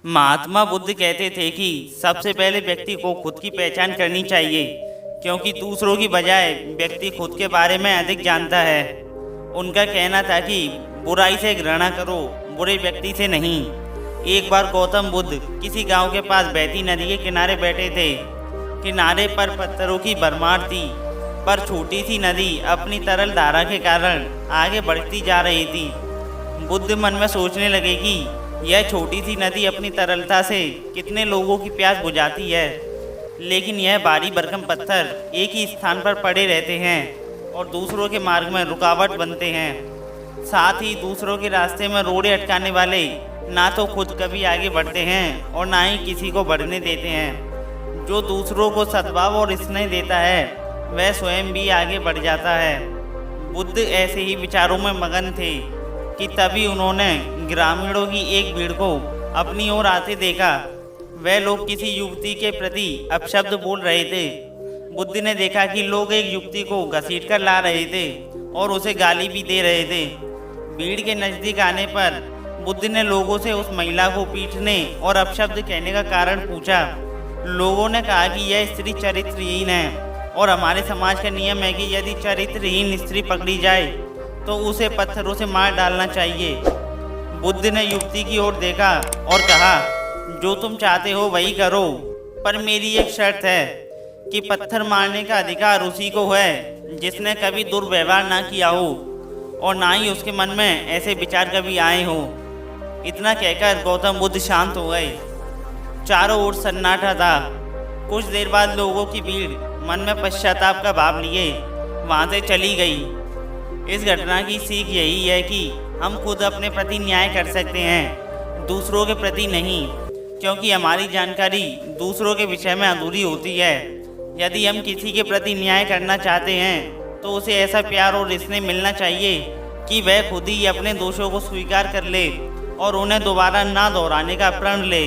महात्मा बुद्ध कहते थे कि सबसे पहले व्यक्ति को खुद की पहचान करनी चाहिए, क्योंकि दूसरों की बजाय व्यक्ति खुद के बारे में अधिक जानता है। उनका कहना था कि बुराई से घृणा करो, बुरे व्यक्ति से नहीं। एक बार गौतम बुद्ध किसी गांव के पास बहती नदी के किनारे बैठे थे। किनारे पर पत्थरों की भरमार थी, पर छोटी सी नदी अपनी तरल धारा के कारण आगे बढ़ती जा रही थी। बुद्ध मन में सोचने लगे कि यह छोटी सी नदी अपनी तरलता से कितने लोगों की प्यास बुझाती है, लेकिन यह भारी भरकम पत्थर एक ही स्थान पर पड़े रहते हैं और दूसरों के मार्ग में रुकावट बनते हैं। साथ ही दूसरों के रास्ते में रोड़े अटकाने वाले ना तो खुद कभी आगे बढ़ते हैं और ना ही किसी को बढ़ने देते हैं। जो दूसरों को सद्भाव और स्नेह देता है वह स्वयं भी आगे बढ़ जाता है। बुद्ध ऐसे ही विचारों में मगन थे कि तभी उन्होंने ग्रामीणों की एक भीड़ को अपनी ओर आते देखा। वह लोग किसी युवती के प्रति अपशब्द बोल रहे थे। बुद्ध ने देखा कि लोग एक युवती को घसीट कर ला रहे थे और उसे गाली भी दे रहे थे। भीड़ के नज़दीक आने पर बुद्ध ने लोगों से उस महिला को पीटने और अपशब्द कहने का कारण पूछा। लोगों ने कहा कि यह स्त्री चरित्रहीन है और हमारे समाज का नियम है कि यदि चरित्रहीन स्त्री पकड़ी जाए तो उसे पत्थरों से मार डालना चाहिए। बुद्ध ने युवती की ओर देखा और कहा, जो तुम चाहते हो वही करो, पर मेरी एक शर्त है कि पत्थर मारने का अधिकार उसी को है जिसने कभी दुर्व्यवहार ना किया हो और ना ही उसके मन में ऐसे विचार कभी आए हो। इतना कहकर गौतम बुद्ध शांत हो गए। चारों ओर सन्नाटा था। कुछ देर बाद लोगों की भीड़ मन में पश्चाताप का भाव लिए वहाँ से चली गई। इस घटना की सीख यही है कि हम खुद अपने प्रति न्याय कर सकते हैं, दूसरों के प्रति नहीं, क्योंकि हमारी जानकारी दूसरों के विषय में अधूरी होती है। यदि हम किसी के प्रति न्याय करना चाहते हैं तो उसे ऐसा प्यार और स्नेह मिलना चाहिए कि वह खुद ही अपने दोषों को स्वीकार कर ले और उन्हें दोबारा ना दोहराने का प्रण ले।